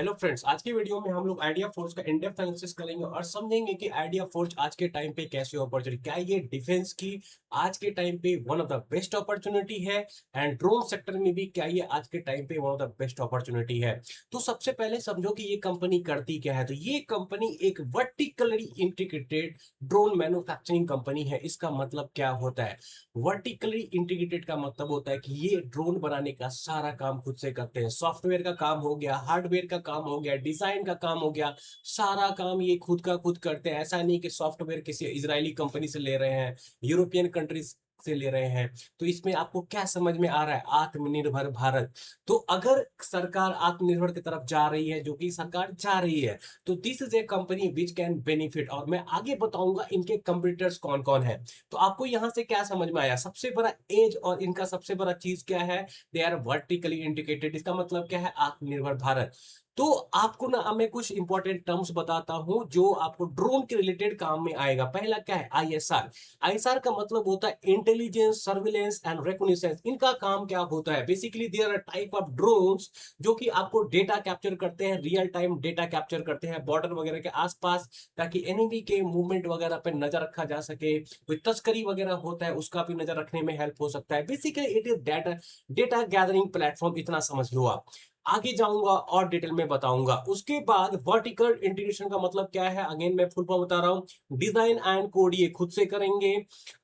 Hello friends, आज की video में हम लोग आइडिया फोर्स का इन-डेप्थ एनालिसिस करेंगे और समझेंगे कि आइडिया फोर्स आज के टाइम पे कैसी अपॉर्चुनिटी, क्या ये डिफेंस की आज के टाइम पे one of the best opportunity है एंड ड्रोन सेक्टर में भी क्या ये आज के टाइम पे one of the best opportunity है। तो सबसे पहले समझो कि ये कंपनी करती क्या है। तो ये कंपनी एक vertically integrated drone manufacturing company है। इसका मतलब क्या होता है? वर्टिकली इंटीग्रेटेड का मतलब होता है कि ये ड्रोन बनाने का सारा काम खुद से करते हैं। सॉफ्टवेयर का काम हो गया, हार्डवेयर का काम हो गया, डिजाइन का काम हो गया, सारा काम ये खुद का खुद करते हैं। ऐसा नहीं कि सॉफ्टवेयर किसी इजरायली कंपनी से ले रहे हैं, यूरोपियन कंट्रीज से ले रहे हैं। तो इसमें आपको क्या समझ में आ रहा है? आत्मनिर्भर भारत। तो अगर सरकार आत्मनिर्भर की तरफ जा रही है, जो कि सरकार जा रही है, तो this is a company which can benefit. और मैं आगे बताऊंगा इनके कंपटीटर्स कौन कौन है। तो आपको यहां से क्या समझ में आया? सबसे बड़ा एज और इनका सबसे बड़ा चीज क्या है? They are vertically integrated. इसका मतलब क्या है? आत्मनिर्भर भारत। तो आपको ना मैं कुछ इंपॉर्टेंट टर्म्स बताता हूं जो आपको ड्रोन के रिलेटेड काम में आएगा। पहला क्या है? आईएसआर। आईएसआर का मतलब होता है इंटेलिजेंस, सर्विलेंस एंड रिकॉग्निशंस। इनका काम क्या होता है? Basically there are type of drones जो कि आपको डेटा कैप्चर करते हैं, रियल टाइम डेटा कैप्चर करते हैं बॉर्डर वगैरह के आसपास, ताकि एनिमी के मूवमेंट वगैरह पे नजर रखा जा सके। कोई तस्करी वगैरह होता है उसका भी नजर रखने में हेल्प हो सकता है। Basically it is data data gathering platform. इतना समझ लो आप। आगे जाऊंगा और डिटेल में बताऊंगा। उसके बाद वर्टिकल इंटीग्रेशन का मतलब क्या है? अगेन मैं फुल फॉर्म बता रहा हूं। डिजाइन एंड कोड ये खुद से करेंगे,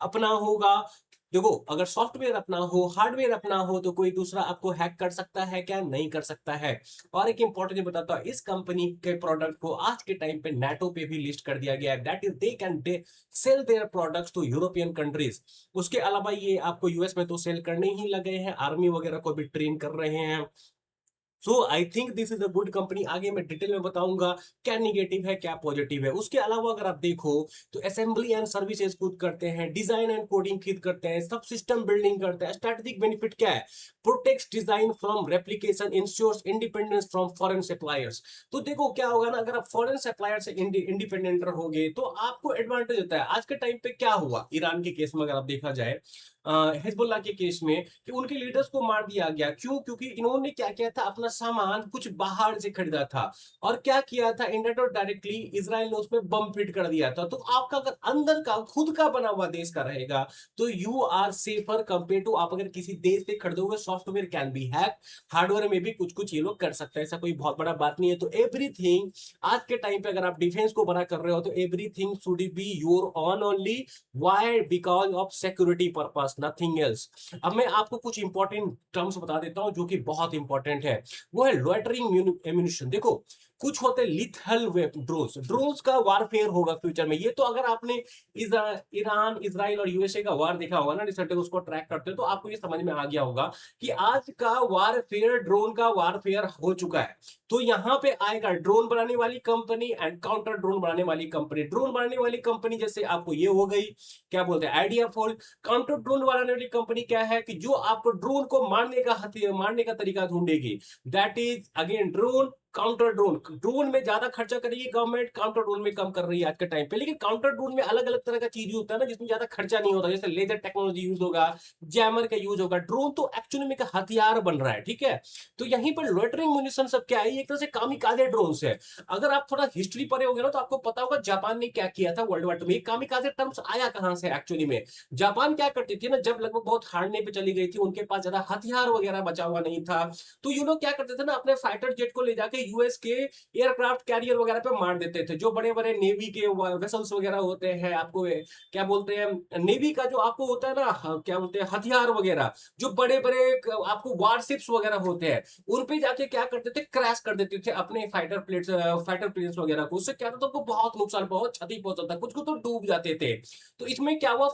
अपना होगा। देखो, अगर सॉफ्टवेयर अपना हो, हार्डवेयर अपना हो, तो कोई दूसरा आपको हैक कर सकता है क्या? नहीं कर सकता है। और एक इंपॉर्टेंट बताता हूं, इस कंपनी के प्रोडक्ट को आज के टाइम पे नेटो पे भी लिस्ट कर दिया गया है। That is they can sell their products to European countries. उसके अलावा ये आपको यूएस में तो सेल करने ही लगे हैं, आर्मी वगैरह को भी ट्रेन कर रहे हैं। So I think this is a good company. आगे मैं डिटेल में बताऊंगा क्या निगेटिव है क्या पॉजिटिव है। उसके अलावा अगर आप देखो तो असेंबली एंड सर्विसेज खुद करते हैं, डिजाइन एंड कोडिंग खुद करते हैं, सब सिस्टम बिल्डिंग करते हैं। स्ट्रेटेजिक बेनिफिट क्या है? Protects design from replication, ensures independence from foreign suppliers. तो देखो क्या होगा ना, अगर आप फॉरेन सप्लायर से इंडिपेंडेंट रहोगे तो आपको एडवांटेज होता है। आज के टाइम पे क्या हुआ ईरान के केस में अगर आप देखा जाए, हिजबुल्लाह के केस में, कि उनके लीडर्स को मार दिया गया। क्यों? क्योंकि इन्होंने क्या किया था, अपना सामान कुछ बाहर से खरीदा था और क्या किया था, इंडायरेक्ट डायरेक्टली इजराइल ने उसमें बम फिट कर दिया था। तो आपका अगर अंदर का खुद का बना हुआ देश का रहेगा तो you are safer compare to आप अगर किसी देश से खरीदोगे। Software can be hack, hardware में भी कुछ कुछ ये लोग कर सकते हैं, ऐसा कोई बहुत बड़ा बात नहीं है। तो एवरीथिंग आज के टाइम पे अगर आप डिफेंस को बना कर रहे हो तो everything should be your own only. Why? Because of security purpose, nothing else. अब मैं आपको कुछ इंपॉर्टेंट टर्म्स बता देता हूं जो कि बहुत इंपॉर्टेंट है। वो है लॉइटरिंग एम्यूनिशन। देखो, कुछ होते हैं लिथल ड्रोन्स। ड्रोन्स का वारफेयर होगा फ्यूचर में। ये तो अगर आपने ईरान, इजराइल और यूएसए का वार देखा होगा ना रिसेंटली, उसको ट्रैक करते हो तो आपको ये समझ में आ गया होगा कि आज का वारफेयर ड्रोन का वारफेयर हो चुका है। तो यहां पे आएगा ड्रोन बनाने वाली कंपनी एंड काउंटर ड्रोन बनाने वाली कंपनी। ड्रोन बनाने वाली कंपनी जैसे आपको ये हो गई, क्या बोलते हैं, आइडिया फोर्स। काउंटर ड्रोन बनाने वाली कंपनी क्या है कि जो आपको ड्रोन को मारने का मारने का तरीका ढूंढेगी। That is again drone counter drone. Drone में ज्यादा खर्चा करेगी गवर्नमेंट, काउंटर ड्रोन में कम कर रही है आज के टाइम पे। लेकिन काउंटर ड्रोन में अलग अलग तरह का चीज होता है ना जिसमें ज्यादा खर्चा नहीं होता। जैसे लेजर टेक्नोलॉजी यूज होगा, जैमर का यूज होगा। ड्रोन तो एक्चुअली में हथियार बन रहा है, ठीक है। तो यहीं पर लोइटरिंग म्यूनिशन सब क्या है, एक तरह से कामिकाजे ड्रोन है। अगर आप थोड़ा हिस्ट्री पढ़े होगे ना तो आपको पता होगा जापान ने क्या किया था वर्ल्ड वार टू में। कामिकाजे टर्म्स आया कहां से एक्चुअली में? जापान क्या करती थी ना, जब लगभग बहुत हारने पे चली गई थी, उनके पास ज्यादा हथियार वगैरह बचा हुआ नहीं था, तो ये लोग क्या करते थे ना, अपने फाइटर जेट को ले जाके यूएस के एयरक्राफ्ट कैरियर वगैरह पे मार देते थे। जो बड़े बड़े नेवी के वेसल्स वगैरह होते हैं, आपको क्या बोलते हैं, नेवी का जो आपको होता है ना, क्या बोलते हैं, हथियार वगैरह, जो बड़े बड़े आपको वारशिप्स वगैरह होते हैं, उन पे जाके क्या करते थे, क्रैश कर देते थे अपने फाइटर प्लेन्स वगैरह को। उससे क्या होता था, बहुत नुकसान, बहुत क्षति पहुंचता था, कुछ को तो डूब जाते थे। तो इसमें क्या हुआ,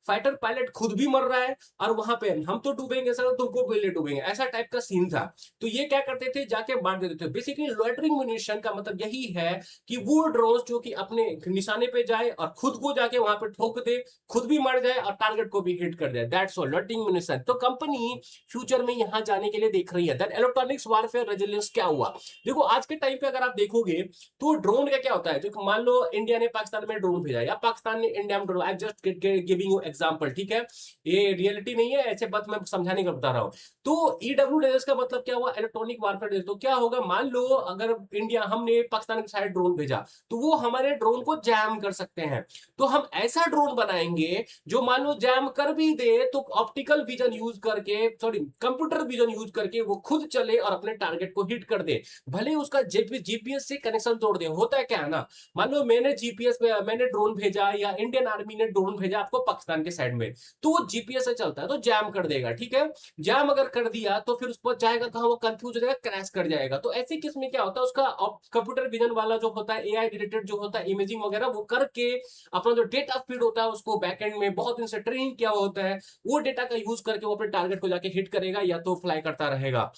फाइटर पायलट खुद भी मर रहा है और वहां पे हम तो डूबेंगे सर, तुमको पहले डूबेंगे, ऐसा टाइप का सीन था। तो ये क्या करते थे, जाके मार देते थे। बेसिकली लॉइटरिंग म्यूनिशन का मतलब यही है कि वो ड्रोन जो कि अपने निशाने पे जाए और खुद को जाके वहां पे ठोक दे, खुद भी मर जाए और टारगेट को भी हिट कर दे। That's all loitering munition. तो कंपनी फ्यूचर में यहां जाने के लिए देख रही है। देन इलेक्ट्रॉनिक्स वारफेयर रेजिलियंस क्या हुआ? देखो, आज के टाइम पे अगर आप देखोगे तो ड्रोन का क्या होता है, जो मान लो इंडिया ने पाकिस्तान में ड्रोन भेजा या पाकिस्तान ने इंडिया में drone, I just giving you example, ठीक है, ये रियलिटी नहीं है, ऐसे बात मैं समझाने का बता रहा हूं। तो ईडब्ल्यूडीएस का मतलब क्या हुआ, इलेक्ट्रॉनिक वारफेयर। तो क्या होगा, मान मान लो अगर इंडिया हमने पाकिस्तान की साइड ड्रोन भेजा तो वो हमारे ड्रोन को जैम कर सकते हैं। तो हम ऐसा ड्रोन बनाएंगे जो मान लो जैम कर भी दे तो ऑप्टिकल विजन यूज करके, सॉरी कंप्यूटर विजन यूज करके वो खुद चले और अपने टारगेट को हिट कर दे, भले उसका जीपीएस से कनेक्शन तोड़ दे। होता है क्या है ना, मान लो मैंने जीपीएस में मैंने ड्रोन भेजा या इंडियन आर्मी ने ड्रोन भेजा आपको पाकिस्तान के साइड में, तो वो जीपीएस से चलता है तो जैम कर देगा, ठीक है। जैम अगर कर दिया तो फिर उस पर जाएगा कहां, वो कंफ्यूज हो जाएगा, क्रैश कर जाएगा। तो ऐसे केस में क्या होता है, उसका कंप्यूटर विजन वाला जो होता है, एआई रिलेटेड जो होता है, इमेजिंग वगैरह वो करके अपना जो डेटा फीड होता है उसको बैकएंड में बहुत दिन से ट्रेन किया होता है, वो डेटा का यूज करके वो अपने टारगेट को जाके हिट करेगा या तो फ्लाई करता रहेगा।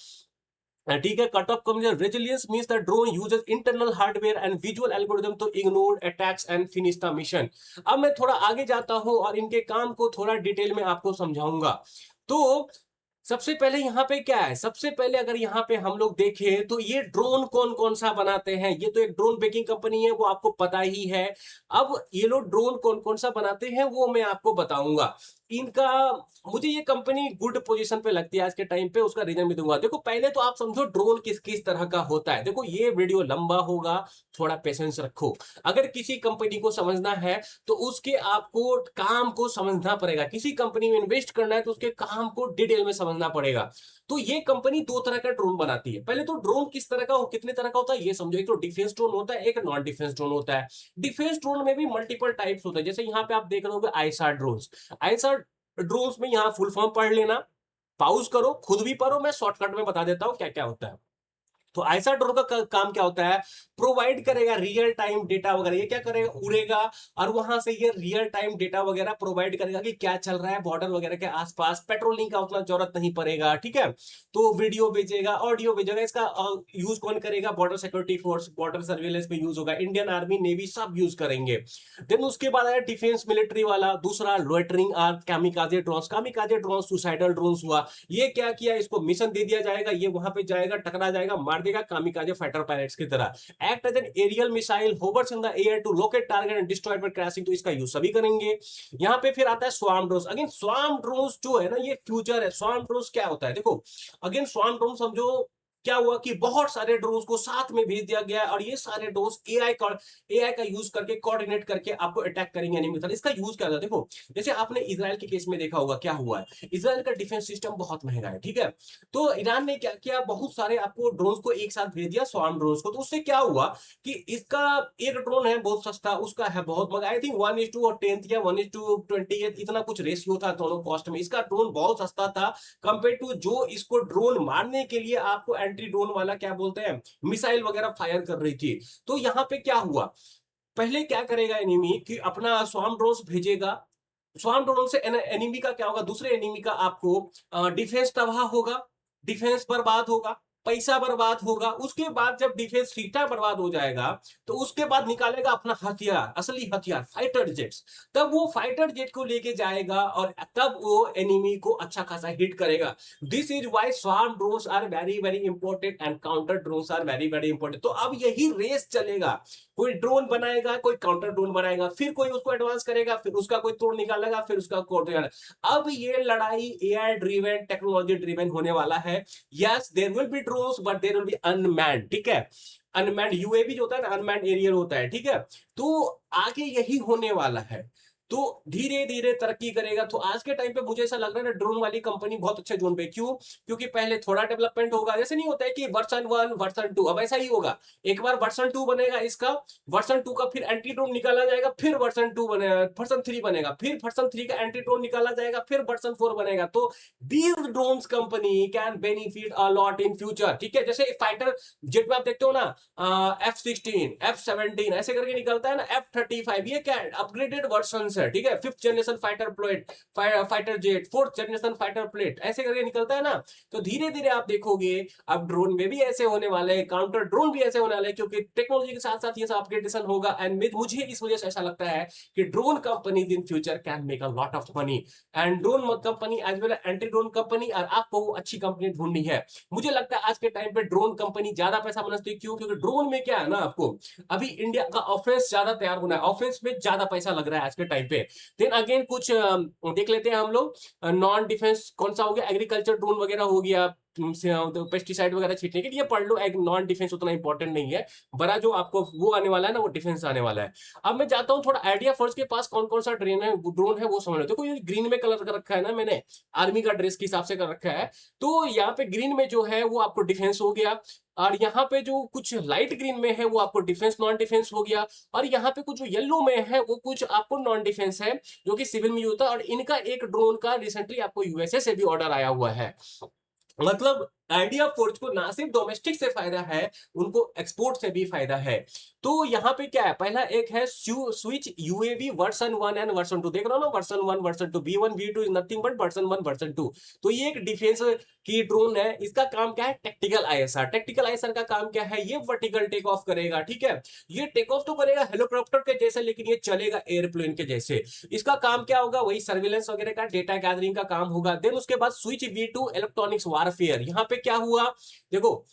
ठीक है। Cut off resilience means the drone uses internal hardware and visual algorithm to ignore attacks and finish the mission. अब मैं थोड़ा आगे जाता हूं और इनके काम को थोड़ा डिटेल में आपको समझाऊंगा। तो सबसे पहले यहाँ पे क्या है, सबसे पहले अगर यहाँ पे हम लोग देखें तो ये ड्रोन कौन कौन सा बनाते हैं, ये तो एक ड्रोन बेकिंग कंपनी है वो आपको पता ही है। अब ये लोग ड्रोन कौन कौन सा बनाते हैं वो मैं आपको बताऊंगा। इनका मुझे ये कंपनी गुड पोजीशन पे लगती है आज के टाइम पे, उसका रीजन भी दूंगा। देखो पहले तो आप समझो ड्रोन किस किस तरह का होता है। देखो ये वीडियो लंबा होगा, थोड़ा पेशेंस रखो। अगर किसी कंपनी को समझना है तो उसके आपको काम को समझना पड़ेगा, किसी कंपनी में इन्वेस्ट करना है तो उसके काम को डिटेल में समझना पड़ेगा। तो ये कंपनी दो तरह का ड्रोन बनाती है। पहले तो ड्रोन किस तरह का, कितने तरह का होता है ये समझो। एक तो डिफेंस ड्रोन होता है, एक नॉन डिफेंस ड्रोन होता है। डिफेंस ड्रोन में भी मल्टीपल टाइप्स होते हैं, जैसे यहाँ पे आप देख रहे हो आईएसआर ड्रोन्स। आईएसआर ड्रोन्स में यहाँ फुल फॉर्म पढ़ लेना, पॉज करो, खुद भी पढ़ो, मैं शॉर्टकट में बता देता हूँ क्या क्या होता है। तो ऐसा ड्रोन का काम क्या होता है, प्रोवाइड करेगा रियल टाइम डेटा वगैरह। ये क्या करेगा, उड़ेगा और वहां से ये रियल टाइम डेटा वगैरह प्रोवाइड करेगा कि क्या चल रहा है बॉर्डर वगैरह के आसपास। पेट्रोलिंग का उतना जरूरत नहीं पड़ेगा, ठीक है। तो वीडियो भेजेगा, ऑडियो भेजेगा। इसका यूज कौन करेगा, border security force, border surveillance में यूज होगा, इंडियन आर्मी नेवी सब यूज करेंगे। देन उसके बाद आया डिफेंस मिलिट्री वाला, दूसरा loitering arm, kamikaze drones. Kamikaze drones suicidal drones हुआ। ये क्या किया, इसको मिशन दे दिया जाएगा, ये वहां पे जाएगा, टकरा जाएगा, मार देगा, कामिकाजे फाइटर पायलट्स की तरह। Act as an aerial missile, hovers in the air to locate target and destroy by crashing. तो इसका यूज सभी करेंगे। यहाँ पे फिर आता है swarm drones. Again swarm drones जो है ना, ये फ्यूचर है। स्वार्म ड्रोन्स क्या होता है, देखो अगेन स्वार्म ड्रोन समझो क्या हुआ कि बहुत सारे ड्रोन्स को साथ में भेज दिया गया और ये सारे ड्रोन्स एआई का यूज करके कोऑर्डिनेट करके आपको अटैक करेंगे एनिमी की तरफ। इसका यूज क्या होता है, देखो जैसे आपने इजराइल के केस में देखा होगा क्या हुआ है। इजराइल का डिफेंस सिस्टम बहुत महंगा है, ठीक है। तो ईरान ने क्या किया, बहुत सारे आपको ड्रोन्स को एक साथ भेज दिया, स्वार्म ड्रोन्स को। तो उससे क्या हुआ कि इसका एक ड्रोन है बहुत सस्ता, उसका है बहुत महंगा। आई थिंक 1:10 या 1:20 इतना कुछ रेशियो था दोनों कॉस्ट में। इसका ड्रोन बहुत सस्ता था कंपेयर टू जो इसको ड्रोन मारने के लिए आपको एंटी ड्रोन वाला क्या बोलते हैं, मिसाइल वगैरह फायर कर रही थी। तो यहां पे क्या हुआ, पहले क्या करेगा एनिमी कि अपना स्वार्म ड्रोन्स भेजेगा। स्वार्म ड्रोन से एनिमी का क्या होगा, दूसरे एनिमी का आपको डिफेंस तबाह होगा, डिफेंस बर्बाद होगा, पैसा बर्बाद होगा। उसके बाद जब डिफेंस सीटा बर्बाद हो जाएगा तो उसके बाद निकालेगा अपना हथियार, असली हथियार फाइटर जेट्स। तब वो फाइटर जेट को लेके जाएगा और तब वो एनिमी को अच्छा खासा हिट करेगा। This is why swarm drones are very very important and counter drones are very very important. तो अब यही रेस चलेगा, कोई ड्रोन बनाएगा, कोई काउंटर ड्रोन बनाएगा, फिर कोई उसको एडवांस करेगा, फिर उसका कोई तोड़ निकालेगा, फिर उसका कोड निकालेगा। अब ये लड़ाई एआई ड्रिवन, टेक्नोलॉजी ड्रिवन होने वाला है। Yes there will be drones but there will be unmanned, ठीक है। अनमैन्ड यूएवी जो होता है ना, अनमैन्ड एरियल होता है, ठीक है। तो आगे यही होने वाला है। तो धीरे धीरे तरक्की करेगा। तो आज के टाइम पे मुझे ऐसा लग रहा है ना, ड्रोन वाली कंपनी बहुत अच्छे जोन पे। क्यों, क्योंकि पहले थोड़ा डेवलपमेंट होगा, जैसे नहीं होता है कि वर्जन 1 वर्जन 2, अब ऐसा ही होगा। एक बार वर्जन 2 बनेगा इसका, वर्जन 2 का फिर एंटी ड्रोन निकाला जाएगा, फिर वर्जन 2 बनेगा, वर्जन 3 बनेगा, फिर वर्जन 3 का एंटी ड्रोन निकाला जाएगा, फिर वर्जन 4 बनेगा। तो these drones company can benefit a lot in future, ठीक है। जैसे फाइटर जेट में आप देखते हो ना, F-16 F-17 ऐसे करके निकलता है ना, F-35 ये क्या अपग्रेडेड वर्जन है, ठीक है। 5th generation fighter plate, fighter jet, 4th generation fighter plate ऐसे करके निकलता है ना। तो धीरे धीरे आप देखोगे अब ड्रोन में भी ऐसे होने वाले हैं, काउंटर ड्रोन भी ऐसे होने वाले हैं, क्योंकि टेक्नोलॉजी के साथ साथ ये सब अपग्रेडेशन होगा। एंड मुझे इस वजह से ऐसा लगता है कि drone company in future can make a lot of money. And drone company as well anti drone company, और आपको अच्छी कंपनी ढूंढनी है। मुझे लगता है आज के टाइम पे ड्रोन कंपनी ज्यादा पैसा बनाती है। क्यों, क्योंकि ड्रोन में क्या है ना, आपको अभी इंडिया का ऑफेंस ज्यादा तैयार होना है, ऑफेंस में ज्यादा पैसा लग रहा है आज के टाइम पे। देन अगेन कुछ देख लेते हैं हम लोग। नॉन डिफेंस कौन सा हो गया, एग्रीकल्चर ड्रोन वगैरह हो गया, तो पेस्टिसाइड वगैरह छींटने के लिए पढ़ लो, एक नॉन डिफेंस उतना इंपॉर्टेंट नहीं है, बड़ा जो आपको वो आने वाला है ना वो डिफेंस आने वाला है। अब मैं जाता हूँ थोड़ा आइडिया फोर्स के पास कौन कौन सा ड्रोन है वो समझ लो। देखो ये ग्रीन में कलर कर रखा है ना मैंने, आर्मी का ड्रेस के हिसाब से कर रखा है, तो यहाँ पे ग्रीन में जो है वो आपको डिफेंस हो गया, और यहाँ पे जो कुछ लाइट ग्रीन में है वो आपको डिफेंस नॉन डिफेंस हो गया, और यहाँ पे कुछ जो येलो में है वो कुछ आपको नॉन डिफेंस है जो कि सिविल में होता है। और इनका एक ड्रोन का रिसेंटली आपको यूएसए से भी ऑर्डर आया हुआ है। मतलब आइडिया फोर्ज को ना सिर्फ डोमेस्टिक से फायदा है, उनको एक्सपोर्ट से भी फायदा है। तो यहाँ पे क्या है, पहला एक है switch UAV version 1 and version 2, देख रहा हो ना, version 1 version 2, V1 V2 is nothing but version 1 version 2। तो ये एक डिफेंस की ड्रोन है, इसका काम क्या है, टैक्टिकल आईएसआर। टैक्टिकल आईएसआर का काम क्या है, ये वर्टिकल टेक ऑफ करेगा, ठीक है, ये टेक ऑफ तो करेगा हेलीकॉप्टर के जैसे, लेकिन ये चलेगा एयरप्लेन के जैसे। इसका काम क्या होगा, वही सर्विलेंस वगैरह का, डेटा गैदरिंग का काम होगा। देन उसके बाद स्विच V2 इलेक्ट्रॉनिक्स वारफेयर, यहाँ पे क्या हुआ, देखो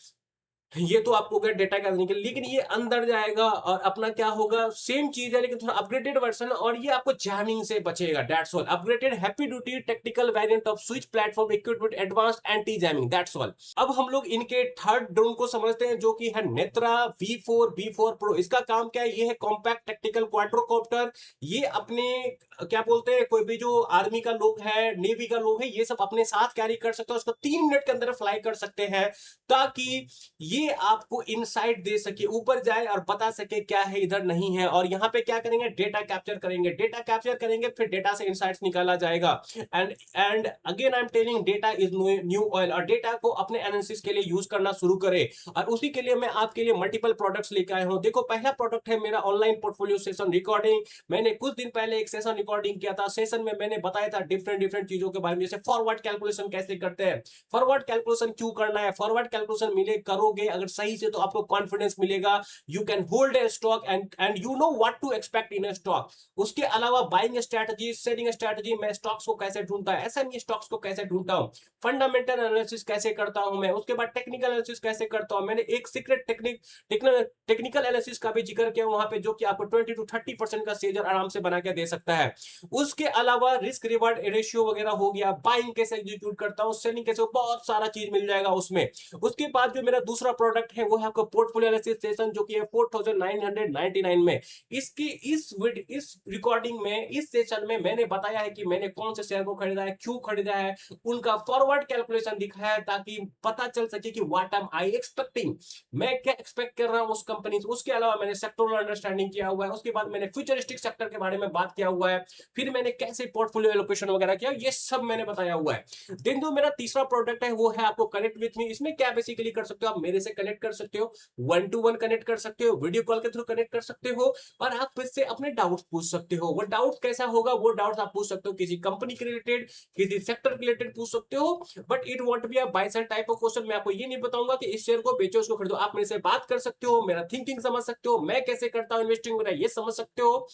ये तो आपको गया डेटा करने के लिए, लेकिन ये अंदर जाएगा और अपना क्या होगा, सेम चीज है लेकिन थोड़ा अपग्रेडेड वर्जन, और ये आपको जैमिंग से बचेगा, that's all. Upgraded happy duty technical variant off switch platform equipped with advanced anti jamming, that's all. अब हम लोग इनके थर्ड ड्रोन को समझते हैं जो कि है नेत्रा V4 प्रो। इसका काम क्या है, ये है कॉम्पैक्ट टेक्टिकल क्वाड्रोकॉप्टर। ये अपने क्या बोलते हैं, कोई भी जो आर्मी का लोग है, नेवी का लोग है, ये सब अपने साथ कैरी कर सकते हो, उसको 3 मिनट के अंदर फ्लाई कर सकते हैं, ताकि ये आपको इनसाइट दे सके, ऊपर जाए और बता सके क्या है इधर नहीं है। और यहाँ पे क्या करेंगे, डेटा कैप्चर करेंगे, डेटा कैप्चर करेंगे, फिर डेटा से इनसाइट्स निकाला जाएगा। And again I am telling, data is new oil, और डेटा को अपने एनालिसिस के लिए यूज करना शुरू करें। और उसी के लिए मैं आपके लिए मल्टीपल प्रोडक्ट्स लेकर आया हूं। देखो पहला प्रोडक्ट है मेरा ऑनलाइन पोर्टफोलियो सेशन रिकॉर्डिंग। मैंने कुछ दिन पहले एक सेशन रिकॉर्डिंग किया था, सेशन में मैंने बताया था डिफरेंट डिफरेंट चीजों के बारे में, जैसे फॉरवर्ड कैलकुलेशन कैसे करते हैं, फॉरवर्ड कैलकुलेशन क्यों करना है, फॉरवर्ड कैलकुलेशन मिले करोगे अगर सही से तो आपको कॉन्फिडेंस मिलेगा, you can hold a stock and you know what to expect in a stock. उसके अलावा बाइंग स्ट्रेटजी, सेलिंग स्ट्रेटजी, मैं स्टॉक्स को कैसे ढूंढता है, एसएमई स्टॉक्स को कैसे ढूंढता हूं, फंडामेंटल एनालिसिस कैसे करता हूं मैं, उसके बाद टेक्निकल एनालिसिस कैसे करता हूं। मैंने एक सीक्रेट टेक्निकल एनालिसिस का भी जिक्र किया वहां पे, जो कि आपको 20 to 30% का सेजर आराम से बना के दे सकता है। उसके अलावा रिस्क रिवार्ड रेशियो वगैरह हो गया, बाइंग कैसे एग्जीक्यूट करता हूं, सेलिंग कैसे, बहुत सारा चीज मिल जाएगा उसमें। उसके बाद जो मेरा दूसरा प्रोडक्ट है वो है आपका पोर्टफोलियो एनालिसिस सेशन, जो कि है 4999 में। इस रिकॉर्डिंग में, इस सेशन में मैंने बताया है कि मैंने कौन से शेयर को खरीदा है, क्यों खरीदा है, उनका फॉरवर्ड कैलकुलेशन दिखाया है, ताकि पता चल सके कि व्हाट एम आई एक्सपेक्टिंग, मैं क्या एक्सपेक्ट कर रहा हूं उस कंपनी से। उसके अलावा मैंने सेक्टोरल अंडरस्टैंडिंग किया हुआ है, उसके बाद मैंने फ्यूचरिस्टिक सेक्टर के बारे में बात किया हुआ है, फिर मैंने कैसे पोर्टफोलियो एलोकेशन वगैरह किया, ये सब मैंने बताया हुआ है। देन जो मेरा तीसरा प्रोडक्ट है वो है आपको कनेक्ट विथ मी। इसमें क्या बेसिकली कर सकते हो, आप मेरे से कनेक्ट कर सकते हो, 1-to-1 कनेक्ट कर सकते हो, वीडियो कॉल के थ्रू कनेक्ट कर सकते हो, और आप इससे अपने डाउट्स पूछ सकते हो। वो डाउट्स कैसा होगा, वो डाउट्स आप पूछ सकते हो किसी कंपनी के रिलेटेड, किसी सेक्टर के रिलेटेड पूछ सकते हो, but it won't be a buy sell type of question. मैं आपको ये नहीं बताऊंगा कि इस शेयर को बेचो, उसको खरीदो। आप मेरे से बात कर सकते हो, मेरा थिंकिंग समझ सकते हो, मैं कैसे करता हूं इन्वेस्टिंग वगैरह, ये समझ सकते हो,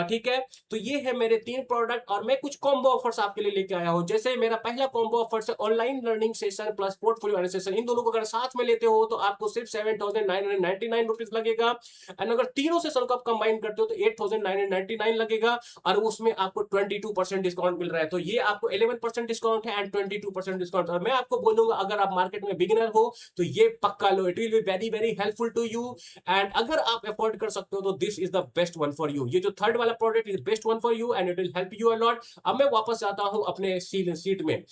ठीक है। तो ये है मेरे 3 प्रोडक्ट, और मैं कुछ कॉम्बो ऑफर्स आपके लिए लेके आया हूं। जैसे मेरा पहला कॉम्बो ऑफर है online learning session plus portfolio analysis session. इन दोनों को अगर साथ में लेते हो तो आपको सिर्फ 7999 रुपीज लगेगा, एंड अगर तीनों सेशन को आप कंबाइन करते हो तो 8999 लगेगा, और उसमें आपको 22% डिस्काउंट मिल रहा है। तो ये आपको 11% डिस्काउंट है एंड 22% डिस्काउंट। और मैं आपको बोलूंगा अगर आप मार्केट में बिगिनर हो तो ये पक्का लो, it will be very very helpful to you, and अगर आप अफोर्ड कर सकते हो तो this is the best one for you. ये जो थर्ड वाला product is best one for you and it will help you a lot. अब मैं वापस जाता हूं अपने सीट में।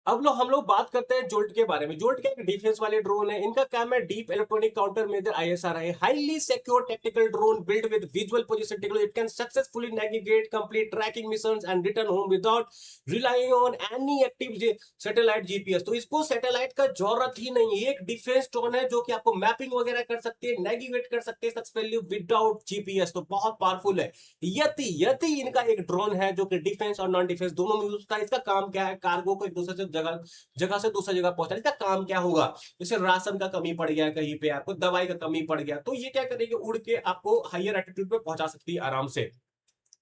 अब हम लोग बात करते हैं जोल्ट के बारे में। जोल्ट के एक डिफेंस वाले ड्रोन है, इनका काम है deep electronic counter measure ISR है, highly secure tactical drone build with visual position technology. It can successfully navigate complete tracking missions and return home without relying on any active satellite GPS. तो इसको satellite का जरूरत ही नहीं है, एक defence drone है जो कि आपको मैपिंग वगैरह कर सकते हैं, नेविगेट कर सकते हैं सक्सेसफुली विदाउट जीपीएस। तो बहुत पावरफुल है। यति यति इनका एक ड्रोन है जो कि डिफेंस और नॉन डिफेंस दोनों में यूज होता है। इसका काम क्या है, कार्गो को एक दूसरे से जगह से दूसरी जगह पहुंचाने। इसका काम क्या होगा, जैसे राशन का कमी पड़ गया, कहीं पे आपको दवाई का कमी पड़ गया, तो ये क्या करेगी, उड़ के आपको हायर एल्टीट्यूड पे पहुंचा सकती है आराम से।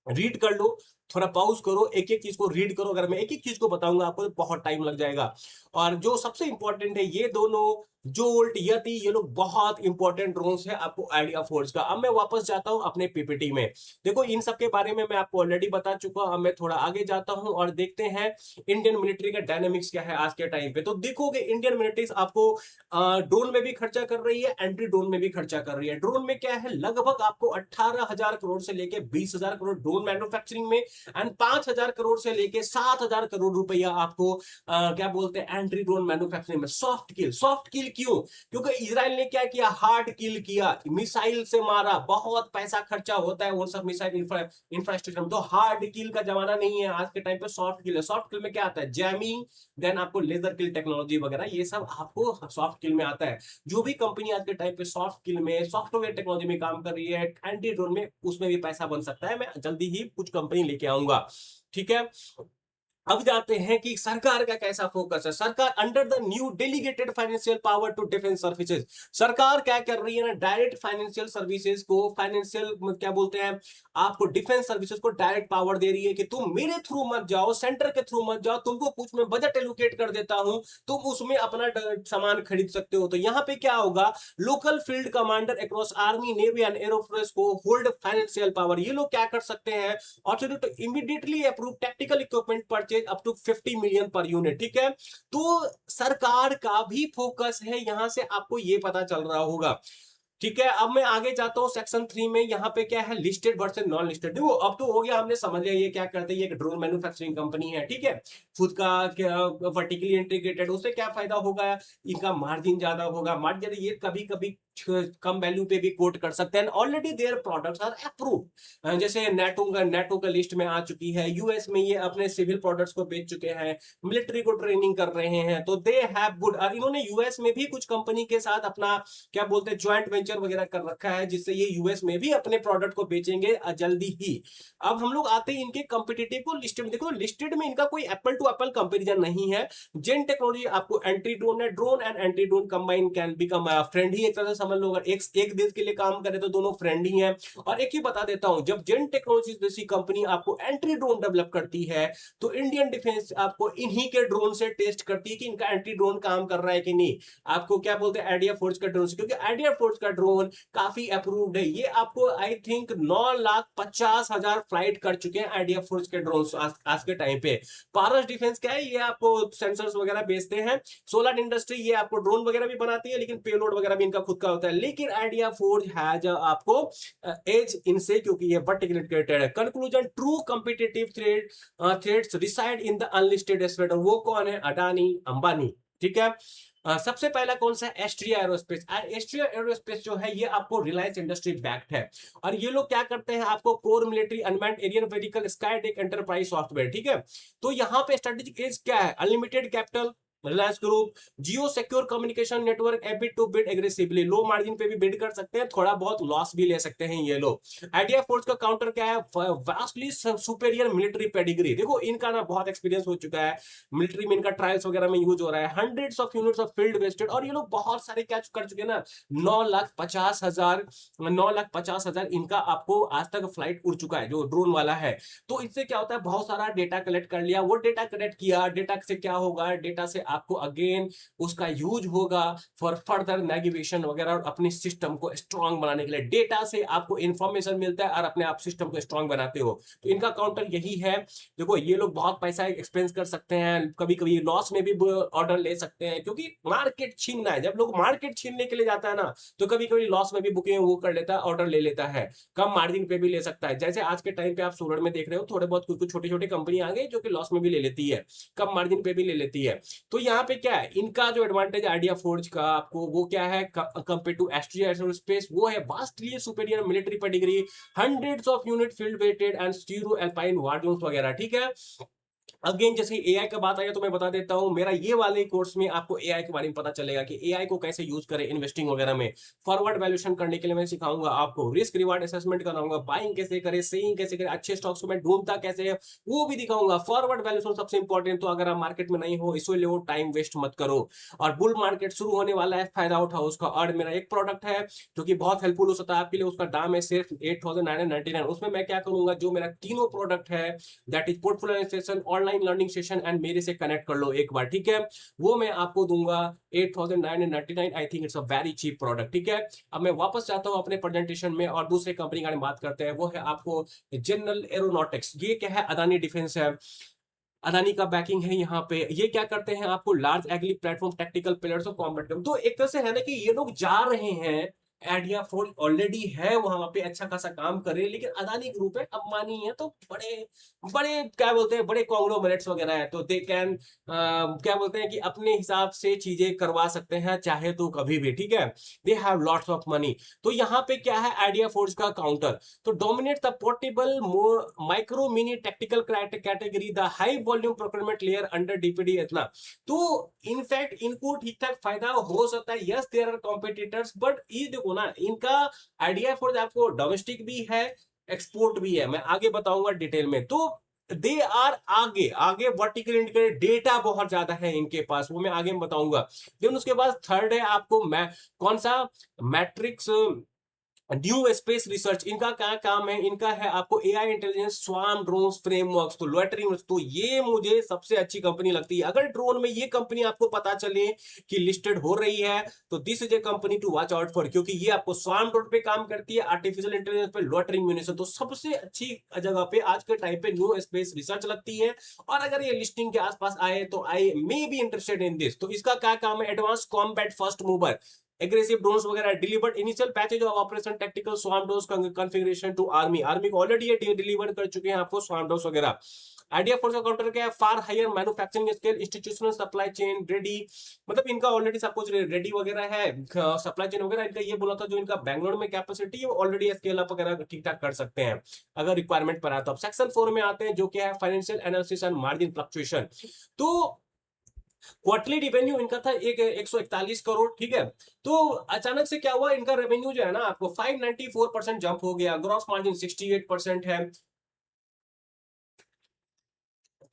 रीड कर लो थोड़ा पॉज करो, एक एक चीज को रीड करो। अगर मैं एक एक चीज को बताऊंगा आपको तो बहुत टाइम लग जाएगा। और जो सबसे इंपॉर्टेंट है, ये दोनों जोल्ट, यति, ये लोग बहुत इंपॉर्टेंट ड्रोन्स है आपको आइडिया फोर्स का। अब मैं वापस जाता हूं अपने पीपीटी में। देखो इन सब के बारे में मैं आपको ऑलरेडी बता चुका हूं। अब मैं थोड़ा आगे जाता हूं और देखते हैं इंडियन मिलिट्री का डायनेमिक्स क्या है आज के टाइम पे। तो देखोगे इंडियन मिलिट्री आपको ड्रोन में भी खर्चा कर रही है, एंटी ड्रोन में भी खर्चा कर रही है। ड्रोन में क्या है, लगभग आपको 18,000 करोड़ से लेके 20,000 करोड़ ड्रोन मैन्युफैक्चरिंग में, एंड 5,000 करोड़ से लेके 7,000 करोड़ रुपया आपको क्या बोलते हैं एंटी ड्रोन मैन्युफैक्चरिंग में। सॉफ्ट किल, सॉफ्ट किल क्यों? क्योंकि इजराइल ने क्या किया, हार्ड किल किया, मिसाइल से मारा, बहुत पैसा खर्चा होता है वो सब मिसाइल इंफ्रास्ट्रक्चर में। तो हार्ड किल का जमाना नहीं है आज के टाइम पे, सॉफ्ट किल है। सॉफ्ट किल में क्या आता है, जैमिंग, देन आपको लेजर किल टेक्नोलॉजी वगैरह, ये सब आपको सॉफ्ट किल में आता है। जो भी कंपनी आज के टाइम पे सॉफ्ट किल में, सॉफ्टवेयर टेक्नोलॉजी में काम कर रही है, एंटी ड्रोन में, उसमें भी पैसा बन सकता है। मैं जल्दी ही कुछ कंपनी लेके आऊंगा, ठीक है। अब जाते हैं कि सरकार का कैसा फोकस है। सरकार under the new delegated financial power to defence services, सरकार क्या कर रही है ना, डायरेक्ट फाइनेंशियल सर्विसेज को, फाइनेंशियल क्या बोलते हैं आपको, डिफेंस सर्विसेज को डायरेक्ट पावर दे रही है कि तुम मेरे थ्रू मत जाओ, सेंटर के थ्रू मत जाओ, तुमको कुछ मैं बजट एलोकेट कर देता हूं, तुम उसमें अपना सामान खरीद सकते हो। तो यहां पे क्या होगा, local field commander across army, navy and air force को होल्ड फाइनेंशियल पावर। ये लोग क्या कर सकते हैं, authority to immediately approve technical equipment purchase up to 50 million per unit, ठीक है। तो सरकार का भी फोकस है, यहां से आपको ये पता चल रहा होगा, ठीक है। अब मैं आगे जाता हूं सेक्शन 3 में। यहां पे क्या है, लिस्टेड वर्सेस नॉन लिस्टेड। देखो अब तो हो गया, हमने समझ लिया ये क्या करते हैं, ये एक ड्रोन मैन्युफैक्चरिंग कंपनी है, ठीक है, खुद का वर्टिकली इंटीग्रेटेड। उससे क्या फायदा होगा, इनका मार्जिन ज्यादा होगा। मार्जिन ये कभी कभी कम वैल्यू पे भी कोट कर सकते हैं। Already their products are approved, जैसे नेटो का लिस्ट में आ चुकी है। यूएस में ये अपने सिविल प्रोडक्ट्स को बेच चुके हैं, मिलिट्री को ट्रेनिंग कर रहे हैं, तो दे हैव गुड। इन्होंने यूएस में भी कुछ कंपनी के साथ अपना क्या बोलते हैं ज्वाइंट वेंचर वगैरह कर रखा है, जिससे ये यूएस में भी अपने प्रोडक्ट को बेचेंगे जल्दी ही। अब हम लोग आते हैं इनके कॉम्पिटिटिव को। लिस्टेड देखो, लिस्टेड में इनका कोई एप्पल टू एप्पल कंपैरिजन नहीं है। जेन टेक्नोलॉजी आपको एंटी ड्रोन है, drone and anti drone combine can become friend ही, एक तरह से समझ लो। अगर एक देश के लिए काम करे तो दोनों फ्रेंड ही हैं। और एक ही बता देता हूं, जब जेन टेक्नोलॉजी जैसी कंपनी आपको एंटी ड्रोन डेवलप करती है, तो इंडियन डिफेंस आपको इन्हीं के ड्रोन से टेस्ट करती है कि इनका एंटी ड्रोन काम कर रहा है कि नहीं। आपको क्या बोलते हैं, आइडिया फोर्स का ड्रोन से, क्योंकि आइडिया फोर्स का ड्रोन काफी अप्रूव्ड है। ये आपको आई थिंक 9,50,000 फ्लाइट कर चुके हैं आइडिया फोर्स के ड्रोन आज के टाइम पे। पारस डिफेंस क्या है, ये आपको सेंसर्स वगैरह बेचते हैं। सोलर इंडस्ट्री ये आपको ड्रोन वगैरह भी बनाती है, लेकिन पेलोड वगैरह भी इनका खुद का होता है। लेकिन आइडिया फोर्स हैज आपको एज इनसे, क्योंकि ये वर्टिकली इंटीग्रेटेड है। Conclusion, true competitive threats reside in the unlisted aspect. वो कौन है, अडानी अंबानी, ठीक है। सबसे पहला कौन सा है, एस्ट्रिया एरोस्पेस। एस्ट्रिया एरोस्पेस जो है ये आपको रिलायंस इंडस्ट्री बैक्ड है। और ये लोग क्या करते हैं, आपको core military unmanned aerial vehicle Skytech enterprise software, ठीक है। तो यहां पे स्ट्रेटेजिक एज क्या है, unlimited capital, Reliance group, Jio secure communication network, ability to bid aggressively, low margin पे भी बिड कर सकते हैं, थोड़ा बहुत लॉस भी ले सकते हैं ये लोग। आइडिया फोर्स का काउंटर क्या है, वास्टली सुपेरियर मिलिट्री पेडिग्री। देखो इनका ना बहुत एक्सपीरियंस हो चुका है, मिलिट्री में इनका ट्रायल्स वगैरह में यूज हो रहा है। Hundreds of units of field vested, और ये लोग बहुत सारे क्या कर चुके हैं ना, 9,50,000 इनका आपको आज तक फ्लाइट उड़ चुका है जो ड्रोन वाला है। तो इससे क्या होता है, बहुत सारा डेटा कलेक्ट कर लिया, वो डेटा कलेक्ट किया, डेटा से क्या होगा, डेटा से आपको अगेन उसका यूज होगा फॉर फर्दर नेविगेशन वगैरह, और अपने सिस्टम को स्ट्रांग बनाने के लिए। डेटा से आपको इंफॉर्मेशन मिलता है और अपने आप सिस्टम को स्ट्रांग बनाते हो। तो इनका काउंटर यही है। देखो ये लोग बहुत पैसा एक्सपेंस कर सकते हैं, कभी कभी लॉस में भी ऑर्डर ले सकते हैं, क्योंकि मार्केट छीनना है। जब लोग मार्केट छीनने के लिए जाता है ना, तो कभी कभी लॉस में भी बुकिंग वो कर लेता है, ऑर्डर ले लेता है, कम मार्जिन पे भी ले सकता है। जैसे आज के टाइम पे आप सूरत में देख रहे हो, थोड़े बहुत कुछ छोटी छोटी कंपनी आ गई जो कि लॉस में भी ले लेती है, कम मार्जिन पे भी ले लेती है। तो यहाँ पे क्या है, इनका जो एडवांटेज आइडिया फोर्ज का आपको वो क्या है कंपेयर टू एस्ट्रिया एरोस्पेस, वो है vastly superior military pedigree, hundreds of units field vetted and stereo alpine war zones वगैरह, ठीक है। अगेन जैसे एआई का बात आया तो मैं बता देता हूं, मेरा ये वाले कोर्स में आपको एआई के बारे में पता चलेगा कि एआई को कैसे यूज करें इन्वेस्टिंग वगैरह में। फॉरवर्ड वैल्यूएशन करने के लिए मैं सिखाऊंगा आपको, रिस्क रिवार्ड असेसमेंट कराऊंगा, बाइंग कैसे करें, सेलिंग कैसे करें, अच्छे स्टॉक्स को मैं ढूंढता कैसे है वो भी दिखाऊंगा। फॉरवर्ड वैल्यूएशन सबसे इंपॉर्टेंट, तो अगर आप मार्केट में नहीं हो इसलिए वो टाइम वेस्ट मत करो। और बुल मार्केट शुरू होने वाला है, फायदा उठाओ उसका। और मेरा एक प्रोडक्ट है जो कि बहुत हेल्पफुल हो सकता है आपके लिए, उसका दाम है सिर्फ 8,999। उसमें मैं क्या करूंगा, जो मेरा तीनों प्रोडक्ट है, that is portfolio session, online learning session and मेरे से कनेक्ट कर लो एक बार, ठीक है, वो मैं आपको दूंगा 8,999। I think it's a very cheap product, ठीक है। अब मैं वापस जाता हूं अपने प्रेजेंटेशन में और दूसरे कंपनी के बारे में बात करते हैं, वो है आपको जनरल एरोनॉटिक्स। ये क्या है, अदानी डिफेंस है, अदानी का बैकिंग है यहाँ पे। ये क्या करते हैं, आपको large agri platform technical players of combat. तो एक तरह से है ना कि ये लोग जा रहे हैं, आइडिया फोर्स ऑलरेडी है वहां पे, अच्छा खासा काम कर रहे हैं, लेकिन अदानी ग्रुप है, अंबानी है, तो बड़े बड़े क्या बोलते हैं, बड़े कॉन्ग्लोमरेट्स वगैरह है, तो दे कैन क्या बोलते हैं कि अपने हिसाब से चीजें करवा सकते हैं चाहे तो कभी भी, ठीक है। They have lots of money. तो यहाँ पे क्या है आइडिया फोर्स का काउंटर, तो dominate the portable micro mini tactical category, the high volume procurement layer under DPD इतना। तो इनफैक्ट इनको ठीक ठाक फायदा हो सकता है, yes there are competitors, but ये देखो ना, इनका आइडिया फोर्स आपको डोमेस्टिक भी है, एक्सपोर्ट भी है, मैं आगे बताऊंगा डिटेल में। तो दे आर आगे आगे वर्टिकल इंटीग्रेटेड, डेटा बहुत ज्यादा है इनके पास, वो मैं आगे में बताऊंगा। देन उसके बाद थर्ड है आपको मैं कौन सा, मैट्रिक्स न्यू स्पेस रिसर्च। इनका क्या काम है, इनका है आपको AI intelligence swarm drones frameworks, तो लोइटरिंग, तो ये मुझे सबसे अच्छी कंपनी लगती है। अगर ड्रोन में ये कंपनी आपको पता चले कि लिस्टेड हो रही है, तो this is a company to watch out for, क्योंकि ये आपको स्वार्म ड्रोन पे काम करती है, आर्टिफिशियल इंटेलिजेंस पे, लोइटरिंग म्यूनिशन, तो सबसे अच्छी जगह पे आज के टाइम पे न्यू स्पेस रिसर्च लगती है। और अगर ये लिस्टिंग के आसपास आए तो I may be interested in this. तो इसका क्या काम है, advance combat first mover, aggressive drones वगैरह, delivered initial batches of operation tactical swarm drones configuration to army, army को ऑलरेडी ये डिलीवर कर चुके हैं आपको स्वार्म ड्रोन्स वगैरह। आइडिया फोर्स का काउंटर क्या है, far higher manufacturing scale, institutional supply chain ready, मतलब इनका ऑलरेडी सब कुछ रेडी वगैरह है, सप्लाई चेन वगैरह इनका ये बोला था, जो इनका बैंगलोर में कैपेसिटी है ऑलरेडी स्केल अप वगैरह ठीक ठाक कर सकते हैं अगर रिक्वायरमेंट पर आए तो। अब सेक्शन 4 में आते हैं, जो क्या है financial analysis and margin fluctuation. तो क्वार्टरली रेवेन्यू इनका था 141 करोड़, ठीक है। तो अचानक से क्या हुआ, इनका रेवेन्यू जो है ना आपको 594% जंप हो गया, ग्रॉस मार्जिन 68% है।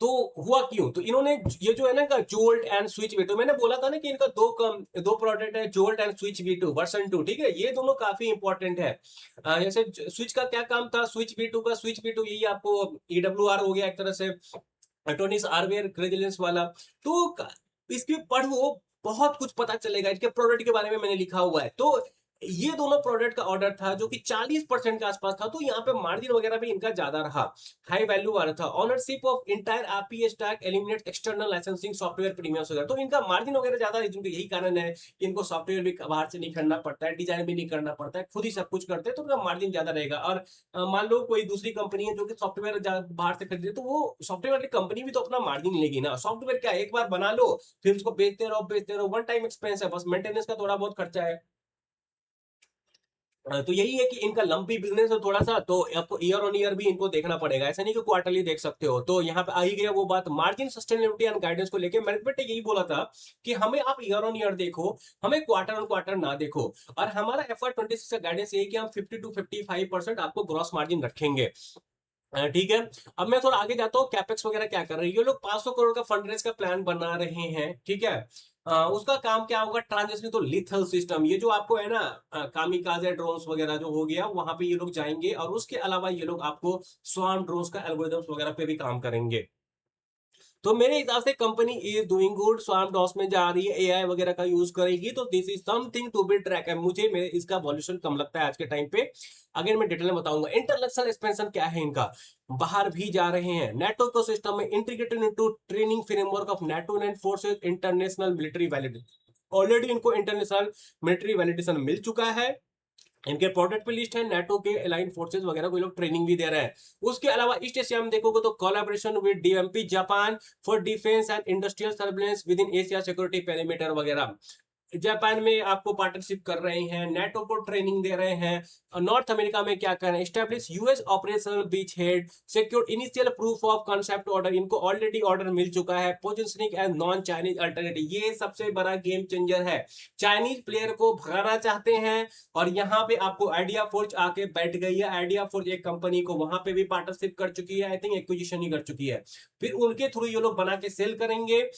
तो हुआ क्यों, तो इन्होंने ये जो है ना जोल्ट एंड स्विच वी2, मैंने बोला था ना कि इनका दो प्रोडक्ट है, jolt and switch V2 version 2, ठीक है, ये दोनों काफी इंपॉर्टेंट है। जैसे स्विच का क्या काम था, स्विच वी2 यही आपको ईडब्ल्यूआर हो गया एक तरह से, टोनिस आरवेयर रेजिलेंस वाला। तो इसके पढ़ो, बहुत कुछ पता चलेगा, इनके प्रोडक्ट के बारे में मैंने लिखा हुआ है। तो ये दोनों प्रोडक्ट का ऑर्डर था जो कि 40% के आसपास था, तो यहाँ पे मार्जिन वगैरह भी इनका ज्यादा रहा, हाई वैल्यू वाला था। Ownership of entire RPA stack eliminate external licensing software premiums वगैरह, तो इनका मार्जिन वगैरह ज्यादा है, जिनका यही कारण है कि इनको सॉफ्टवेयर भी बाहर से नहीं करना पड़ता है, डिजाइन भी नहीं करना पड़ता है, खुद ही सब कुछ करते हैं, तो उनका मार्जिन ज्यादा रहेगा। और मान लो कोई दूसरी कंपनी है जो कि सॉफ्टवेयर बाहर से खरीदे, तो वो सॉफ्टवेयर वाली कंपनी भी तो अपना मार्जिन लेगी ना। सॉफ्टवेयर क्या एक बार बना लो, फिर उसको बेचते रहो, वन टाइम एक्सपेंस है, बस मेंटेनेंस का थोड़ा बहुत खर्चा है। तो यही है कि इनका लंपी बिजनेस है थोड़ा सा, तो आपको ईयर ऑन ईयर भी इनको देखना पड़ेगा, ऐसा नहीं कि क्वार्टरली देख सकते हो। तो यहाँ पे आ ही गया वो बात, मार्जिन सस्टेनेबिलिटी एंड गाइडेंस को लेके मैनेजमेंट ने यही बोला था कि हमें आप ईयर ऑन ईयर देखो, हमें क्वार्टर ऑन क्वार्टर ना देखो। और हमारा FY26 का गाइडेंस ये है कि हम 50 to 55% आपको ग्रॉस मार्जिन रखेंगे, ठीक है। अब मैं थोड़ा आगे जाता हूँ, कैपेक्स वगैरह क्या कर रहे हैं ये लोग, 500 करोड़ का फंड रेज का प्लान बना रहे हैं, ठीक है। उसका काम क्या होगा, ट्रांजिशन तो लिथल सिस्टम, ये जो आपको है ना कामिकाजे ड्रोन्स वगैरह जो हो गया वहां पे ये लोग जाएंगे, और उसके अलावा ये लोग आपको स्वार्म ड्रोन्स का एल्गोरिथम्स वगैरह पे भी काम करेंगे। तो मेरे हिसाब से company is doing good, swarm dos में जा रही है, एआई वगैरह का यूज करेगी, तो this is something to be track है। मुझे मेरे इसका वॉल्यूशन कम लगता है आज के टाइम पे। अगेन मैं डिटेल में बताऊंगा। इंटरनेशनल एक्सपेंशन क्या है इनका, बाहर भी जा रहे हैं, नेटो को सिस्टम में integrated into training framework of NATO and forces international military validation. Already इनको इंटरनेशनल मिलिट्री वैलिडेशन मिल चुका है, इनके प्रोडक्ट पे लिस्ट है, नेटो के अलाइन फोर्सेस वगैरह को लोग ट्रेनिंग भी दे रहे हैं। उसके अलावा ईस्ट एशिया में देखोगे तो collaboration with DMP Japan for defence and industrial surveillance with in Asia security perimeter वगैरह। जापान में आपको पार्टनरशिप कर रहे हैं, नेटो को ट्रेनिंग दे रहे हैं, नॉर्थ अमेरिका में क्या कर रहे हैं, establish US operational beach head, secure initial proof of concept order, इनको ऑलरेडी ऑर्डर मिल चुका है, positioning as non Chinese alternative, ये सबसे बड़ा गेम चेंजर है। चाइनीज प्लेयर को भगाना चाहते हैं और यहाँ पे आपको आइडिया फोर्ज आके बैठ गई है। आइडिया फोर्ज एक कंपनी को वहां पे भी पार्टनरशिप कर चुकी है, आई थिंक एक्विजिशन ही कर चुकी है, फिर उनके थ्रू ये लोग बना के सेल करेंगे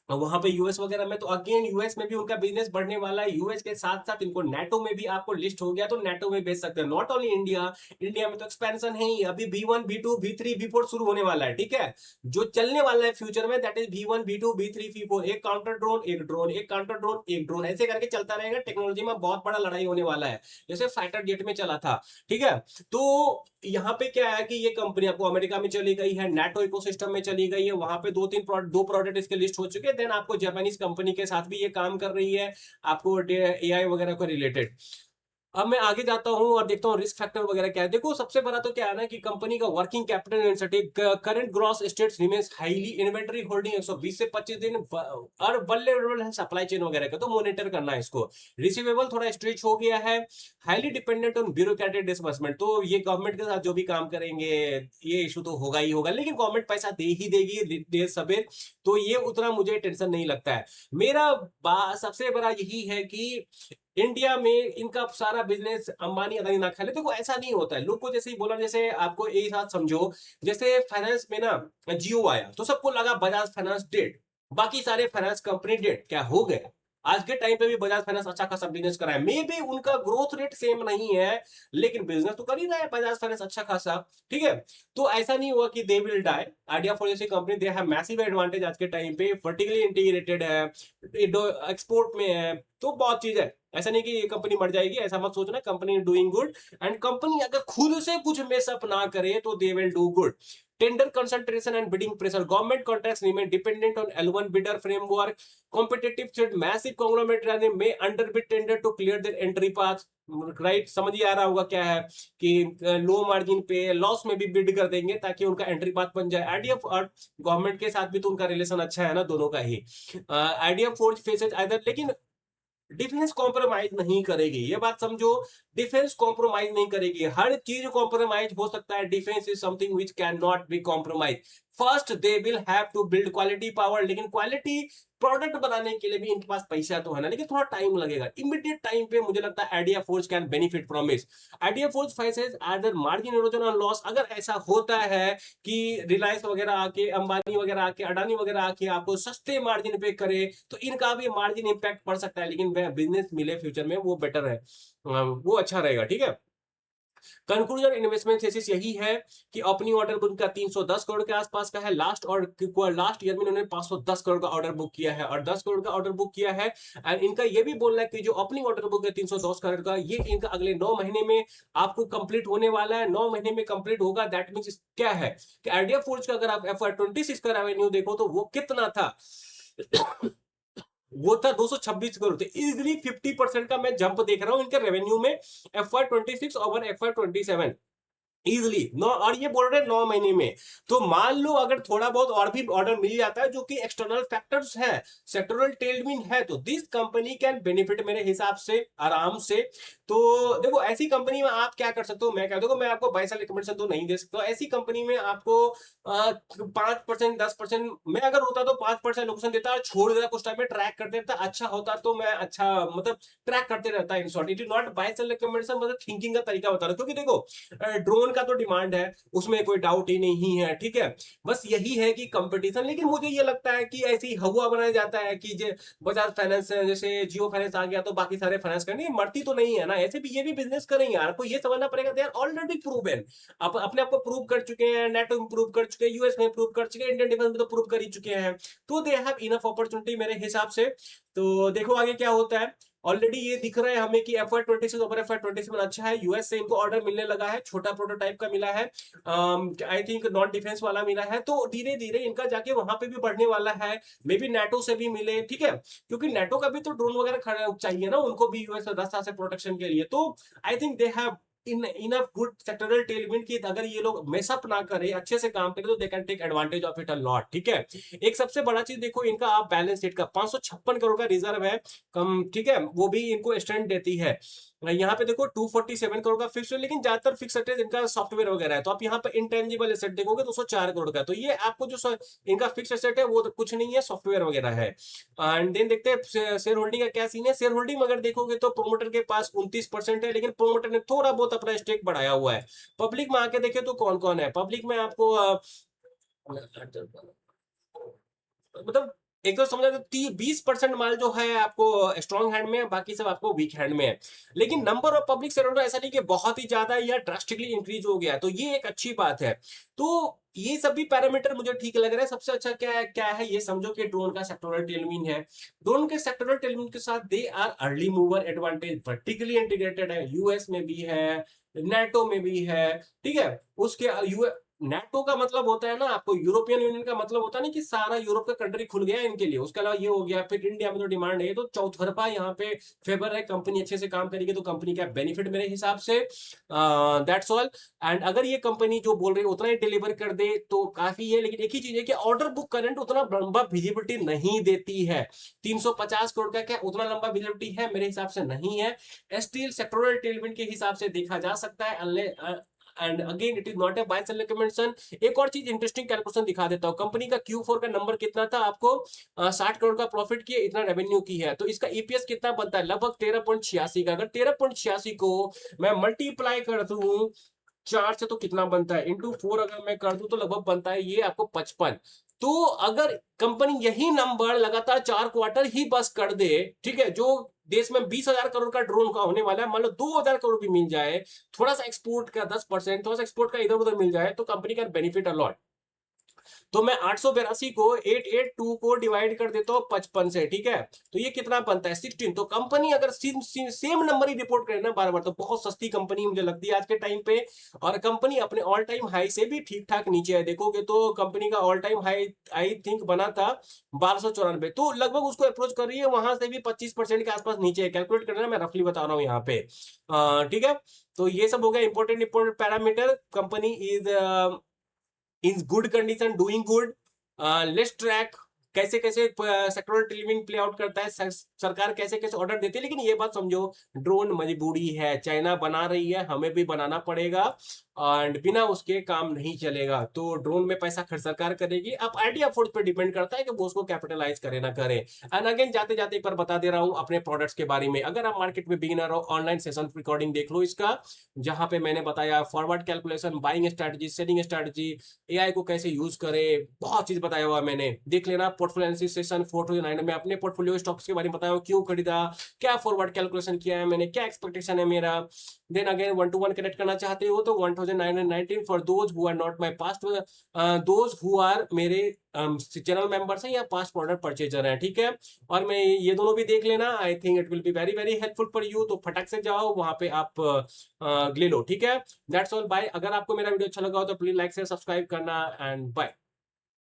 वहां पे यूएस वगैरह में। तो अगेन यूएस में भी उनका बिजनेस बढ़ने वाला है, यूएस के साथ साथ इनको नेटो में भी आपको लिस्ट हो गया तो नेटो में बेच सकते हैं। नॉट ओनली इंडिया, इंडिया में तो एक्सपेंशन है ही, अभी V1 V2 V3 V4 शुरू होने वाला है, ठीक है। जो चलने वाला है फ्यूचर में that is V1 V2 V3 V4, एक काउंटर ड्रोन एक ड्रोन, एक काउंटर ड्रोन एक ड्रोन, ऐसे करके चलता रहेगा। टेक्नोलॉजी में बहुत बड़ा लड़ाई होने वाला है, जैसे फाइटर जेट में चला था, ठीक है। तो यहाँ पे क्या है कि ये कंपनी आपको अमेरिका में चली गई है, नेटो इकोसिस्टम में चली गई है, वहां पे दो प्रोडक्ट इसके लिस्ट हो चुके हैं। देन आपको जापानीज कंपनी के साथ भी ये काम कर रही है, आपको एआई वगैरह को रिलेटेड। अब मैं आगे जाता हूं और देखता हूं रिस्क फैक्टर वगैरह क्या है। देखो सबसे बड़ा तो क्या है ना कि कंपनी का वर्किंग कैपिटल इनसेटिव, current gross states remains highly, inventory holding 120 से 25 दिन और वल्नरेबल है सप्लाई चेन वगैरह का, तो मॉनिटर करना है इसको। रिसीवेबल थोड़ा स्ट्रेच हो गया है, highly dependent on bureaucratic disbursement, तो ये गवर्नमेंट के साथ जो भी काम करेंगे ये इशू तो होगा ही होगा, लेकिन गवर्नमेंट पैसा दे ही देगी देर सवेर, तो ये उतना मुझे टेंशन नहीं लगता है। मेरा सबसे बड़ा यही है कि इंडिया में इनका सारा बिजनेस अंबानी अदानी ना खा ले। देखो ऐसा नहीं होता है, लोग को जैसे ही बोला, जैसे आपको एक साथ समझो, जैसे फाइनेंस में ना जियो आया तो सबको लगा बजाज फाइनेंस डेड, बाकी सारे फाइनेंस कंपनी डेड, क्या हो गया? आज के टाइम पे भी बजाज फाइनेंस अच्छा खासा बिजनेस कर रहा है, मे बी उनका ग्रोथ रेट सेम नहीं है लेकिन बिजनेस तो कर ही रहा है बजाज फाइनेंस अच्छा खासा, ठीक है। तो ऐसा नहीं हुआ कि they will die. IdeaForge जैसी company they have massive advantage आज के टाइम पे, वर्टिकली इंटीग्रेटेड है, एक्सपोर्ट में है, तो बहुत चीज है। ऐसा नहीं कि ये कंपनी मर जाएगी, ऐसा मत सोचना, company doing good. And company अगर खुद से कुछ मेसअप ना करे तो they will do good. Tender concentration and bidding pressure, government contracts remain dependent on L1 bidder framework, competitive set massive conglomerate में underbid tender to clear their entry path, right. समझ ही आ रहा होगा क्या है कि लो मार्जिन पे लॉस में भी बिड कर देंगे ताकि उनका एंट्री पाथ बन जाए। आईडीएफ और गवर्नमेंट के साथ भी तो उनका रिलेशन अच्छा है ना, दोनों का ही। आईडीएफ फोर्ज फेसेस आइदर, लेकिन डिफेंस कॉम्प्रोमाइज नहीं करेगी, ये बात समझो। डिफेंस कॉम्प्रोमाइज नहीं करेगी, हर चीज कॉम्प्रोमाइज हो सकता है, defence is something which can not be compromise. First they will have to build quality power, लेकिन क्वालिटी प्रोडक्ट बनाने के लिए भी इनके पास पैसा तो है ना, लेकिन थोड़ा टाइम लगेगा। इमीडिएट टाइम पे मुझे लगता है idea force can benefit from this. Idea force faces either margin erosion और लॉस, अगर ऐसा होता है कि रिलायंस वगैरह आके, अंबानी वगैरह आके, अडानी वगैरह आके आपको सस्ते मार्जिन पे करे तो इनका भी मार्जिन इंपैक्ट पड़ सकता है, लेकिन बिजनेस मिले फ्यूचर में वो बेटर है, वो अच्छा रहेगा, ठीक है। कंक्लूजन इन्वेस्टमेंट थीसिस यही है कि अपनी ऑर्डर बुक का 310 करोड़ के आसपास का है, लास्ट ईयर में उन्होंने 510 करोड़ का ऑर्डर बुक किया है और 10 करोड़ का ऑर्डर बुक किया है। एंड इनका ये भी बोलना है कि जो अपनी ऑर्डर बुक है 310 करोड़ का, ये इनका अगले 9 महीने में आपको कंप्लीट होने वाला है, 9 महीने में कंप्लीट होगा। दैट मींस क्या है कि आइडिया फोर्ज का अगर आप FY26 का रेवेन्यू देखो तो वो कितना था वो था 226 करोड़, थे इजिली 50% का मैं जंप देख रहा हूं इनके रेवेन्यू में, FY26 ओवर FY27 इजिली। नौ, और ये बोल रहे हैं 9 महीने में। तो मान लो अगर थोड़ा बहुत और भी ऑर्डर मिल जाता है जो कि एक्सटर्नल फैक्टर्स है, सेक्टोरल टेलविंड है, तो दिस कंपनी कैन बेनिफिट मेरे हिसाब से आराम से। तो देखो ऐसी कंपनी में आप क्या कर सकते हो, मैं कह दूंगा, मैं आपको 22 साल रिकमेंडेशन तो नहीं दे सकता, ऐसी कंपनी में आपको 5% 10%, मैं अगर होता तो 5% लोकेशन देता और छोड़ देता, कुछ टाइम में ट्रैक करते रहता, अच्छा होता तो मैं अच्छा मतलब ट्रैक करते रहता। In short it is not 22 साल रिकमेंडेशन, मतलब थिंकिंग का तरीका बता रहा हूं, क्योंकि देखो ड्रोन का तो डिमांड है, उसमें कोई डाउट ही नहीं है, ठीक है। बस यही है कि कंपटीशन, लेकिन मुझे ये लगता है कि ऐसी हवा बनाया जाता है कि बजाज फाइनेंस जैसे जियो फाइनेंस आ गया तो बाकी सारे फाइनेंस करनी मरती तो नहीं है ना, ऐसे भी ये भी बिजनेस करेंगे यार। आपको ये समझना पड़ेगा, दे आर ऑलरेडी प्रूवन, आप अपने आप को प्रूव कर चुके हैं, नेटो में प्रूव कर चुके हैं, यूएस में प्रूव कर चुके हैं, इंडियन डिफेंस में तो प्रूव कर ही चुके हैं, तो दे हैव इनफ अपॉर्चुनिटी मेरे हिसाब से। तो देखो आगे क्या होता है। ऑलरेडी ये दिख रहा है हमें कि FY26 ओवर FY27 अच्छा है, यूएस से इनको ऑर्डर मिलने लगा है, छोटा प्रोटोटाइप का मिला है, आई थिंक नॉन डिफेंस वाला मिला है, तो धीरे धीरे इनका जाके वहां पे भी बढ़ने वाला है, मे बी नेटो से भी मिले, ठीक है, क्योंकि नेटो का भी तो ड्रोन वगैरह चाहिए ना उनको भी यूएस 10 साल से प्रोटेक्शन के लिए। तो I think they have enough good sectoral Tailwind की अगर ये लोग मेसअप ना करे, अच्छे से काम करें, तो they can take advantage of it a lot. ठीक है, एक सबसे बड़ा चीज देखो इनका, आप बैलेंस शीट का 556 करोड़ का रिजर्व है कम, ठीक है, वो भी इनको स्ट्रेंथ देती है। यहाँ पे देखो 247 करोड़ का फिक्स है, लेकिन ज्यादातर फिक्स एसेट इनका सॉफ्टवेयर वगैरह है। तो आप यहाँ पे इंटेंजिबल एसेट देखोगे 204 करोड़ का, तो ये आपको जो इनका फिक्स एसेट है वो तो कुछ नहीं है, सॉफ्टवेयर वगैरह है। एंड देन देखते हैं शेयर होल्डिंग का क्या सीन है। शेयर होल्डिंग अगर देखोगे तो प्रोमोटर के पास 29% है, लेकिन प्रोमोटर ने थोड़ा बहुत अपना स्टेक बढ़ाया हुआ है। पब्लिक में आके देखे तो कौन कौन है पब्लिक में, आपको मतलब एक तो समझा तो 20% माल जो है आपको स्ट्रॉन्ग हैंड में है, बाकी सब आपको वीक हैंड में है। लेकिन number of public share holder ऐसा नहीं कि बहुत ही ज्यादा या ड्रास्टिकली इंक्रीज हो गया, तो ये एक अच्छी बात है। तो ये सभी पैरामीटर मुझे ठीक लग रहा है। सबसे अच्छा क्या है ये समझो कि ड्रोन का सेक्टोरल टेलविंड है। ड्रोन के सेक्टोरल टेलविंड के साथ they are early mover advantage, vertically integrated है, यूएस में भी है, नेटो में भी है। ठीक है, उसके नेटो का मतलब होता है ना, आपको यूरोपियन यूनियन का मतलब होता है ना कि सारा यूरोप का कंट्री खुल गया है इनके लिए। उसके अलावा ये हो गया, फिर इंडिया में तो डिमांड है, तो चौथरफा यहाँ पे फेवर है। कंपनी अच्छे से काम करेगी तो कंपनी का बेनिफिट मेरे हिसाब से, दैट्स ऑल। एंड अगर ये कंपनी जो बोल रही है उतना ही डिलीवर कर दे तो काफी है, लेकिन एक ही चीज है कि ऑर्डर बुक करंट उतना लंबा विजिबिलिटी नहीं देती है। 350 करोड़ का क्या उतना लंबा विजिबिलिटी है? मेरे हिसाब से नहीं है। स्टील सेक्टोरल टेलविंड के हिसाब से देखा जा सकता है, and again it is not a buy sell recommendation. एक और चीज इंटरेस्टिंग कैलकुलेशन दिखा देता हूं। कंपनी का Q4 का नंबर कितना था आपको, 60 करोड़ का प्रॉफिट किया, इतना रेवेन्यू की है, तो इसका ईपीएस कितना बनता है, लगभग 13.86 का। अगर 13.86 को मैं मल्टीप्लाई कर दूं 4 से तो कितना बनता है, इंटू 4 अगर मैं कर दूं तो लगभग बनता है ये आपको 55। तो अगर कंपनी यही नंबर लगातार 4 क्वार्टर ही बस कर दे, ठीक है, जो देश में 20,000 करोड़ का ड्रोन का होने वाला है, मान लो 2,000 करोड़ भी मिल जाए, थोड़ा सा एक्सपोर्ट का 10%, थोड़ा सा एक्सपोर्ट का इधर उधर मिल जाए, तो कंपनी का बेनिफिट अलॉट। तो मैं 882 को 882 को डिवाइड कर देता हूँ 55 से, ठीक है, तो ये कितना बनता है 16। तो कंपनी अगर सेम नंबर ही रिपोर्ट करे ना बार बार, तो बहुत सस्ती कंपनी मुझे लगती है आज के टाइम पे। और कंपनी अपने ऑल टाइम हाई से भी ठीक ठाक नीचे है। देखोगे तो कंपनी का all time high I think बना था 1294, तो लगभग उसको अप्रोच कर रही है, वहां से भी 25% के आसपास नीचे है। कैलकुलेट करना, मैं रफली बता रहा हूँ यहाँ पे, ठीक है। तो ये सब हो गया important parameter. Company is in good condition, doing good. Let's track कैसे कैसे सेक्टोरल टेलविंड प्ले आउट करता है, सरकार कैसे कैसे ऑर्डर देती है। लेकिन ये बात समझो, ड्रोन मजबूरी है, चाइना बना रही है, हमें भी बनाना पड़ेगा, एंड बिना उसके काम नहीं चलेगा। तो ड्रोन में पैसा खर्च सरकार करेगी, अब आइडिया फोर्स पे डिपेंड करता है कि वो उसको कैपिटलाइज करे ना करे। एंड अगेन जाते जाते एक बार बता दे रहा हूं अपने प्रोडक्ट्स के बारे में। अगर आप मार्केट में बिगिनर हो, ऑनलाइन सेशन रिकॉर्डिंग देख लो इसका, जहां पे मैंने बताया forward calculation, buying strategy, selling strategy, AI को कैसे यूज करे, बहुत चीज बताया हुआ मैंने, देख लेना। पोर्टफोलियो एनालिसिस सेशन 409 में अपने पोर्टफोलियो स्टॉक्स के बारे में बताया, क्यों खरीदा, क्या फॉरवर्ड कैलकुलेशन किया है मैंने, क्या एक्सपेक्टेशन है मेरा। देन अगेन 1-to-1 कनेक्ट करना चाहते हो तो 1919 for those who are not my past, those who are मेरे चैनल मेंबर्स हैं या पास्ट प्रोडक्ट परचेजर हैं, ठीक है। और मैं ये दोनों भी देख लेना, I think it will be very very helpful for you. तो फटाक से जाओ वहां पे आप ले लो, ठीक है। That's all, bye. अगर आपको मेरा वीडियो अच्छा लगा हो तो प्लीज लाइक से सब्सक्राइब करना, एंड बाय।